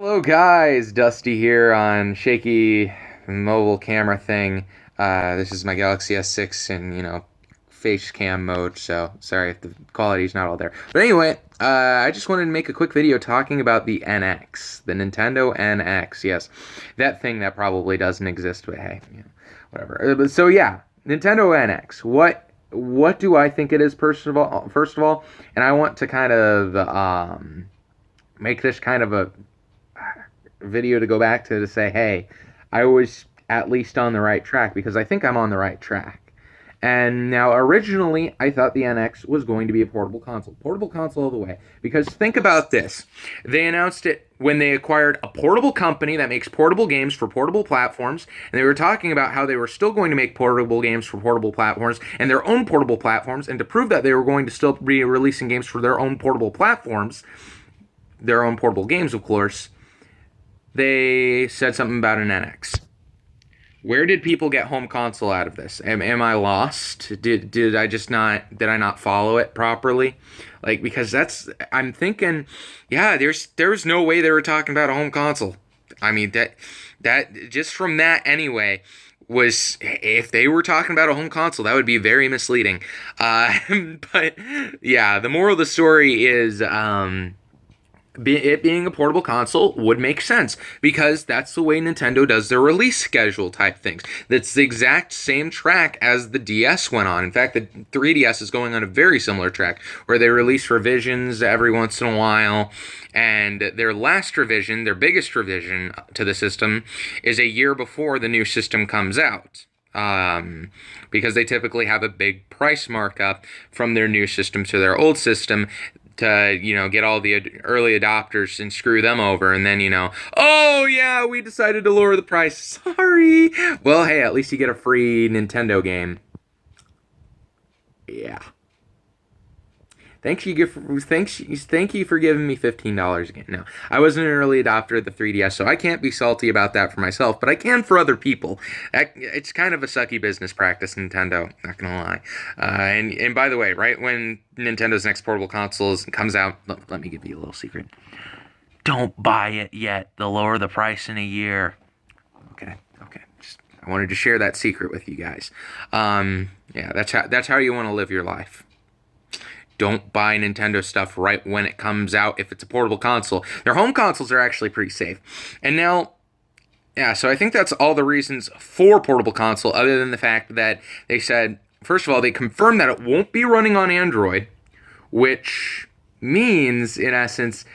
Hello guys, Dusty here on shaky mobile camera thing. This is my Galaxy S6 in, face cam mode, so sorry if the quality's not all there. But anyway, I just wanted to make a quick video talking about the NX, the Nintendo NX. Yes, that thing that probably doesn't exist, but hey, whatever. So yeah, Nintendo NX. What do I think it is, first of all, and I want to kind of make this kind of a video to go back to say, hey, I was at least on the right track because I think I'm on the right track. And now, originally, I thought the NX was going to be a portable console all the way. Because think about this: they announced it when they acquired a portable company that makes portable games for portable platforms, and they were talking about how they were still going to make portable games for portable platforms and their own portable platforms, and to prove that they were going to still be releasing games for their own portable platforms, their own portable games, of course, they said something about an NX. Where did people get home console out of this? Am I lost? Did I not follow it properly? Like, because I'm thinking, yeah, there's no way they were talking about a home console. I mean, that just from that anyway was, if they were talking about a home console, that would be very misleading. But yeah, the moral of the story is it being a portable console would make sense because that's the way Nintendo does their release schedule type things. That's the exact same track as the DS went on. In fact, the 3DS is going on a very similar track where they release revisions every once in a while, and their last revision, their biggest revision to the system, is a year before the new system comes out. Because they typically have a big price markup from their new system to their old system to, get all the early adopters and screw them over, and then, oh yeah, we decided to lower the price. Sorry. Well, hey, at least you get a free Nintendo game. Yeah. Thank you for giving me $15 again. No, I wasn't an early adopter of the 3DS, so I can't be salty about that for myself, but I can for other people. It's kind of a sucky business practice, Nintendo. Not gonna lie. And by the way, right when Nintendo's next portable consoles comes out, let me give you a little secret. Don't buy it yet. They'll lower the price in a year. Okay. I wanted to share that secret with you guys. Yeah, that's how you want to live your life. Don't buy Nintendo stuff right when it comes out if it's a portable console. Their home consoles are actually pretty safe. And now, yeah, so I think that's all the reasons for portable console, other than the fact that they said, first of all, they confirmed that it won't be running on Android, which means, in essence,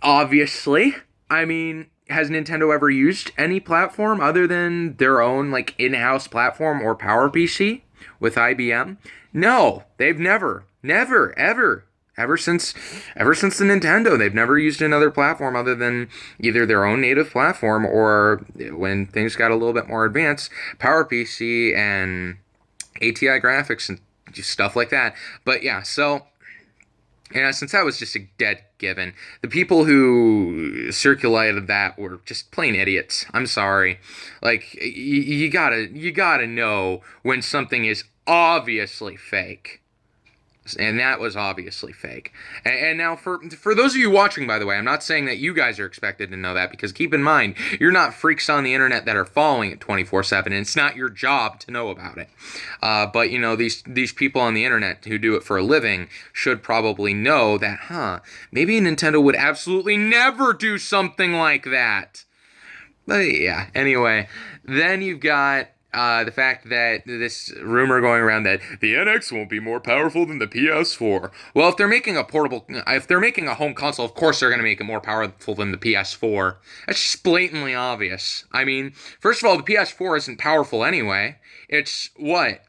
obviously, I mean, has Nintendo ever used any platform other than their own, like, in-house platform or PowerPC with IBM? No, they've never, ever since the Nintendo, they've never used another platform other than either their own native platform or, when things got a little bit more advanced, PowerPC and ATI graphics and just stuff like that. But yeah, so since that was just a dead given, the people who circulated that were just plain idiots. I'm sorry. Like, you gotta know when something is obviously fake. And that was obviously fake. And now, for those of you watching, by the way, I'm not saying that you guys are expected to know that, because keep in mind, you're not freaks on the internet that are following it 24/7, and it's not your job to know about it. But, these people on the internet who do it for a living should probably know that, maybe Nintendo would absolutely never do something like that. But yeah, anyway, then you've got the fact that this rumor going around that the NX won't be more powerful than the PS4. Well, if they're making a home console, of course they're going to make it more powerful than the PS4. That's just blatantly obvious. I mean, first of all, the PS4 isn't powerful anyway. It's what?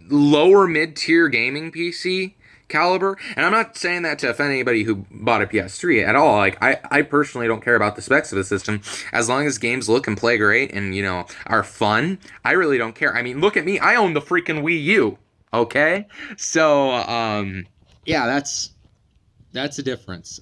Lower mid-tier gaming PC caliber. And I'm not saying that to offend anybody who bought a PS3 at all. Like, I personally don't care about the specs of the system. As long as games look and play great and, are fun, I really don't care. I mean, look at me. I own the freaking Wii U. Okay? So, yeah, that's a difference.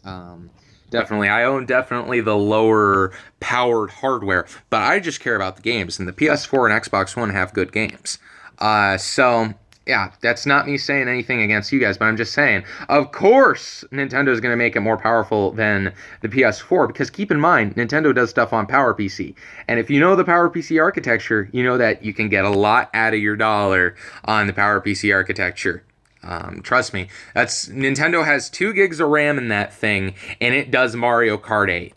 Definitely. I own definitely the lower powered hardware, but I just care about the games, and the PS4 and Xbox One have good games. So Yeah, that's not me saying anything against you guys, but I'm just saying, of course, Nintendo is going to make it more powerful than the PS4 because keep in mind, Nintendo does stuff on PowerPC. And if you know the PowerPC architecture, you know that you can get a lot out of your dollar on the PowerPC architecture. Trust me, that's Nintendo has 2 gigs of RAM in that thing, and it does Mario Kart 8.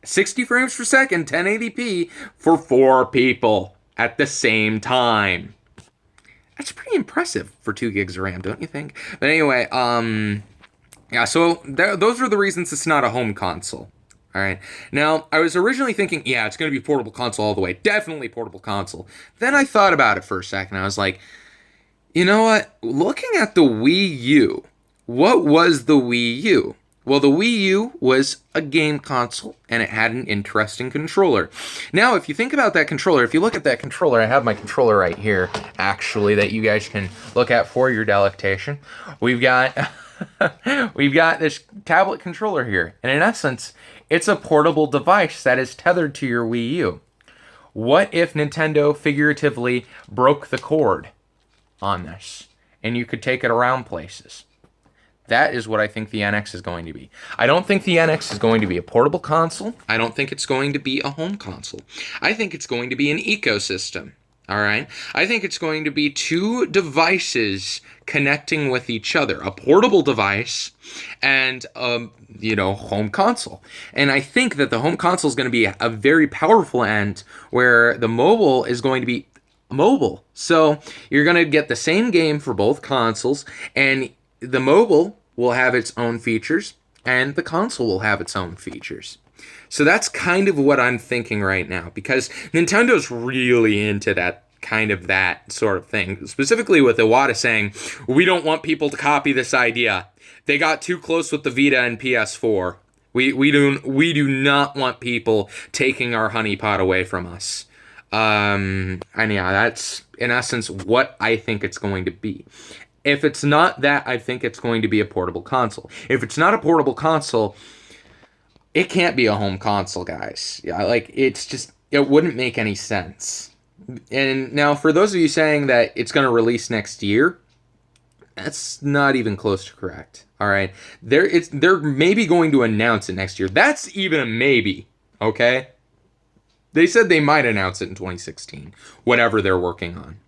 60 frames per second, 1080p for 4 people at the same time. That's pretty impressive for 2 gigs of RAM, don't you think? But anyway, yeah, so those are the reasons it's not a home console. All right. Now, I was originally thinking, yeah, it's going to be portable console all the way. Definitely portable console. Then I thought about it for a second. I was like, you know what? Looking at the Wii U, what was the Wii U? Well, the Wii U was a game console, and it had an interesting controller. Now, if you think about that controller, if you look at that controller, I have my controller right here, actually, that you guys can look at for your delectation. We've got we've got this tablet controller here, and in essence, it's a portable device that is tethered to your Wii U. What if Nintendo figuratively broke the cord on this, and you could take it around places? That is what I think the NX is going to be. I don't think the NX is going to be a portable console. I don't think it's going to be a home console. I think it's going to be an ecosystem. All right? I think it's going to be 2 devices connecting with each other. A portable device and home console. And I think that the home console is going to be a very powerful end where the mobile is going to be mobile. So you're going to get the same game for both consoles, and the mobile will have its own features, and the console will have its own features. So that's kind of what I'm thinking right now, because Nintendo's really into that sort of thing. Specifically with Iwata saying, we don't want people to copy this idea. They got too close with the Vita and PS4. We do not want people taking our honeypot away from us. And yeah, that's in essence what I think it's going to be. If it's not that, I think it's going to be a portable console. If it's not a portable console, it can't be a home console, guys. Yeah, like it wouldn't make any sense. And now, for those of you saying that it's going to release next year, that's not even close to correct. All right, they're maybe going to announce it next year. That's even a maybe. Okay, they said they might announce it in 2016, whatever they're working on.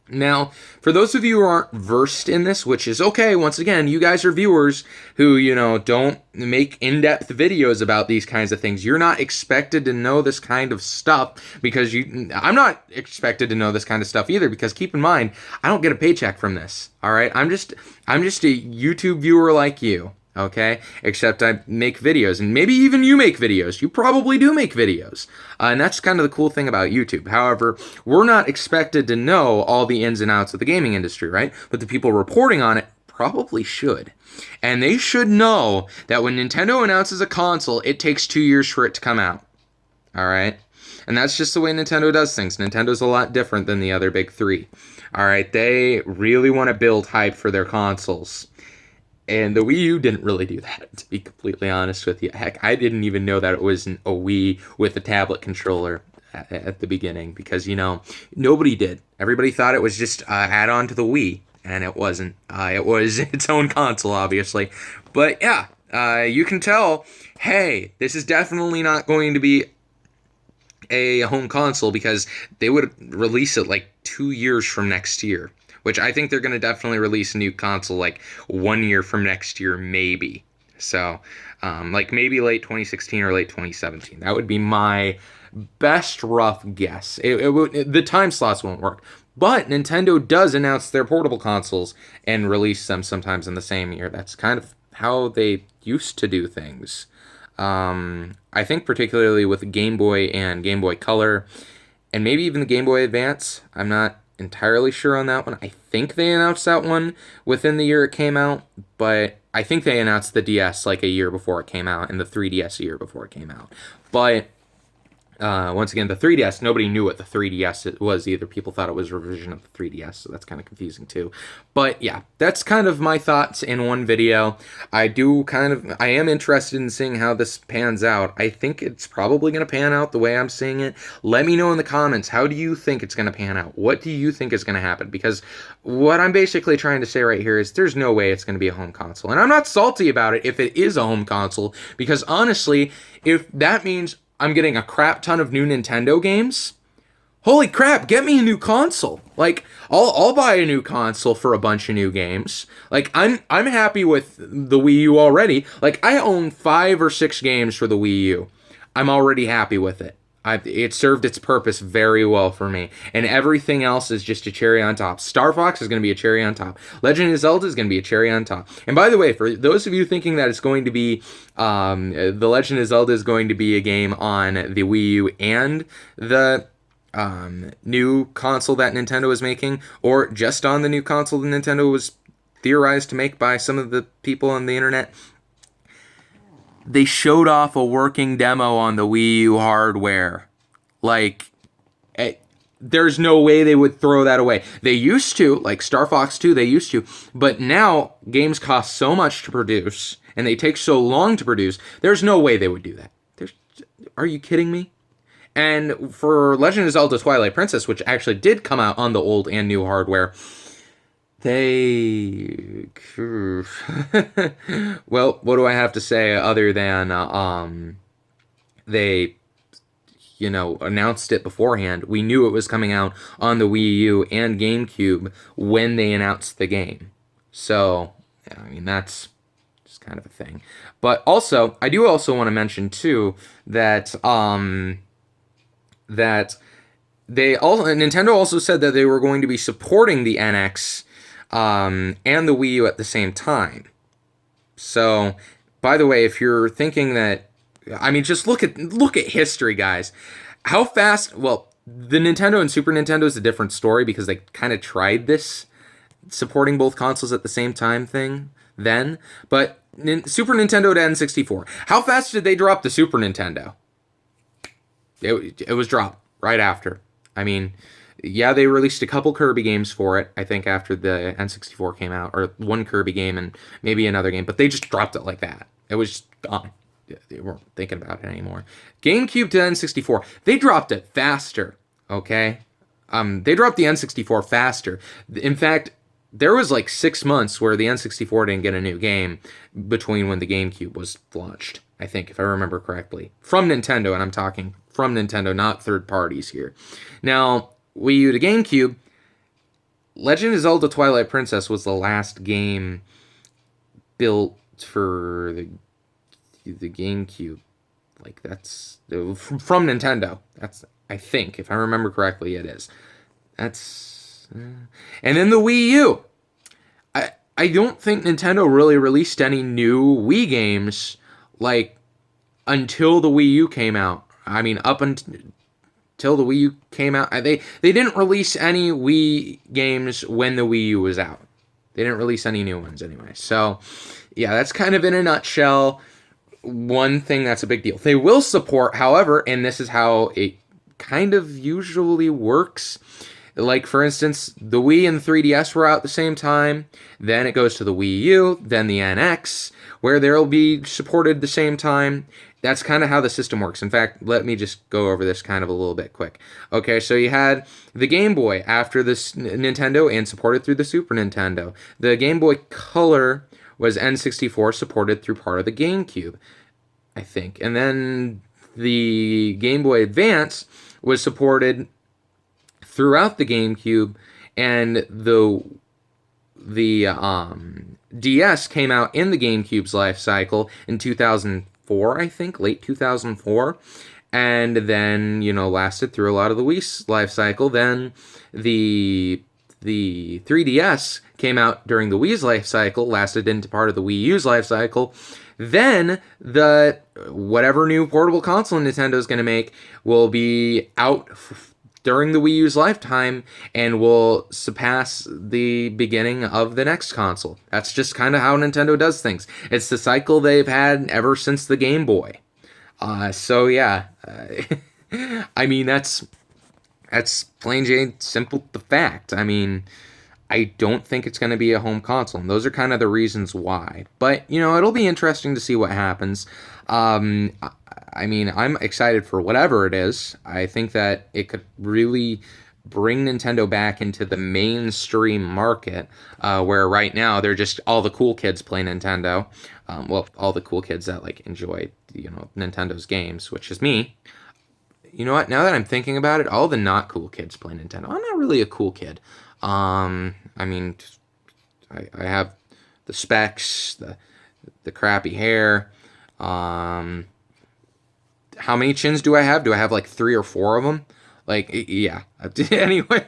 Now, for those of you who aren't versed in this, which is okay, once again, you guys are viewers who, don't make in-depth videos about these kinds of things. You're not expected to know this kind of stuff because I'm not expected to know this kind of stuff either, because keep in mind, I don't get a paycheck from this. All right? I'm just a YouTube viewer like you. Okay, except I make videos, and maybe even you make videos. You probably do make videos, and that's kind of the cool thing about YouTube. However, we're not expected to know all the ins and outs of the gaming industry, right? But the people reporting on it probably should. And they should know that when Nintendo announces a console, it takes 2 years for it to come out. All right? And that's just the way Nintendo does things. Nintendo's a lot different than the other big 3. All right? They really want to build hype for their consoles. And the Wii U didn't really do that, to be completely honest with you. Heck, I didn't even know that it was a Wii with a tablet controller at the beginning, because, nobody did. Everybody thought it was just add-on to the Wii, and it wasn't. It was its own console, obviously. But yeah, you can tell, hey, this is definitely not going to be a home console, because they would release it like 2 years from next year. Which I think they're going to definitely release a new console like 1 year from next year, maybe. So, like maybe late 2016 or late 2017. That would be my best rough guess. The time slots won't work. But Nintendo does announce their portable consoles and release them sometimes in the same year. That's kind of how they used to do things. I think particularly with Game Boy and Game Boy Color, and maybe even the Game Boy Advance. I'm not entirely sure on that one. I think they announced that one within the year it came out, but I think they announced the DS like a year before it came out and the 3DS a year before it came out. But Once again, the 3DS, nobody knew what the 3DS was either. People thought it was a revision of the 3DS, so that's kind of confusing too. But yeah, that's kind of my thoughts in one video. I am interested in seeing how this pans out. I think it's probably going to pan out the way I'm seeing it. Let me know in the comments, how do you think it's going to pan out? What do you think is going to happen? Because what I'm basically trying to say right here is there's no way it's going to be a home console. And I'm not salty about it if it is a home console, because honestly, if that means I'm getting a crap ton of new Nintendo games, holy crap, get me a new console. Like, I'll buy a new console for a bunch of new games. Like, I'm happy with the Wii U already. Like, I own 5 or 6 games for the Wii U. I'm already happy with it. It served its purpose very well for me. And everything else is just a cherry on top. Star Fox is going to be a cherry on top. Legend of Zelda is going to be a cherry on top. And by the way, for those of you thinking that it's going to be, The Legend of Zelda is going to be a game on the Wii U and the new console that Nintendo is making, or just on the new console that Nintendo was theorized to make by some of the people on the internet, they showed off a working demo on the Wii U hardware. Like, there's no way they would throw that away. They used to, like Star Fox 2, they used to, but now games cost so much to produce, and they take so long to produce, there's no way they would do that. Are you kidding me? And for Legend of Zelda Twilight Princess, which actually did come out on the old and new hardware, they... well, what do I have to say other than they, announced it beforehand. We knew it was coming out on the Wii U and GameCube when they announced the game. So, yeah, I mean, that's just kind of a thing. But also, I do also want to mention, too, that Nintendo also said that they were going to be supporting the NX and the Wii U at the same time. So, by the way, if you're thinking that, I mean, just look at history, guys. How fast? Well, the Nintendo and Super Nintendo is a different story because they kind of tried this supporting both consoles at the same time thing then. But Super Nintendo to N64. How fast did they drop the Super Nintendo? It was dropped right after. I mean, yeah, they released a couple Kirby games for it, I think, after the N64 came out, or one Kirby game and maybe another game, but they just dropped it like that. It was just gone. They weren't thinking about it anymore. GameCube to N64, they dropped it faster, okay? They dropped the N64 faster. In fact, there was like 6 months where the N64 didn't get a new game between when the GameCube was launched, I think, if I remember correctly. From Nintendo, and I'm talking from Nintendo, not third parties here. Now, Wii U to GameCube, Legend of Zelda Twilight Princess was the last game built for the GameCube. Like, that's from Nintendo. That's, I think, if I remember correctly, it is. That's... and then the Wii U. I don't think Nintendo really released any new Wii games, like, until the Wii U came out. I mean, up until the Wii U came out, they didn't release any Wii games when the Wii U was out. They didn't release any new ones anyway. So, yeah, that's kind of in a nutshell one thing that's a big deal. They will support, however, and this is how it kind of usually works. Like, for instance, the Wii and the 3DS were out at the same time. Then it goes to the Wii U, then the NX, where they'll be supported the same time. That's kind of how the system works. In fact, let me just go over this kind of a little bit quick. Okay, so you had the Game Boy after the Nintendo and supported through the Super Nintendo. The Game Boy Color was N64 supported through part of the GameCube, I think. And then the Game Boy Advance was supported throughout the GameCube, and the DS came out in the GameCube's life cycle in 2004, I think, late 2004, and then, lasted through a lot of the Wii's life cycle. Then the 3DS came out during the Wii's life cycle, lasted into part of the Wii U's life cycle. Then the whatever new portable console Nintendo's going to make will be out during the Wii U's lifetime and will surpass the beginning of the next console. That's just kind of how Nintendo does things. It's the cycle they've had ever since the Game Boy. So yeah, I mean, that's plain Jane simple the fact. I mean, I don't think it's going to be a home console. And those are kind of the reasons why. But, it'll be interesting to see what happens. I mean, I'm excited for whatever it is. I think that it could really bring Nintendo back into the mainstream market, where right now they're just all the cool kids play Nintendo. Well, all the cool kids that like enjoy, Nintendo's games, which is me. You know what? Now that I'm thinking about it, all the not cool kids play Nintendo. I'm not really a cool kid. I mean, I have the specs, the crappy hair. Um, how many chins do I have? Do I have like 3 or 4 of them? Like, yeah. Anyway,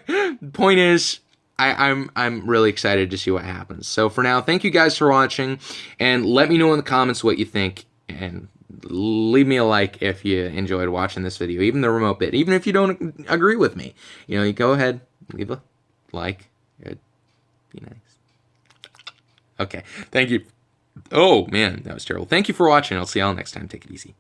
point is, I'm really excited to see what happens. So for now, thank you guys for watching, and let me know in the comments what you think, and leave me a like if you enjoyed watching this video, even the remote bit, even if you don't agree with me. You go ahead, leave a like. It'd be nice. Okay, thank you. Oh man, that was terrible. Thank you for watching. I'll see y'all next time. Take it easy.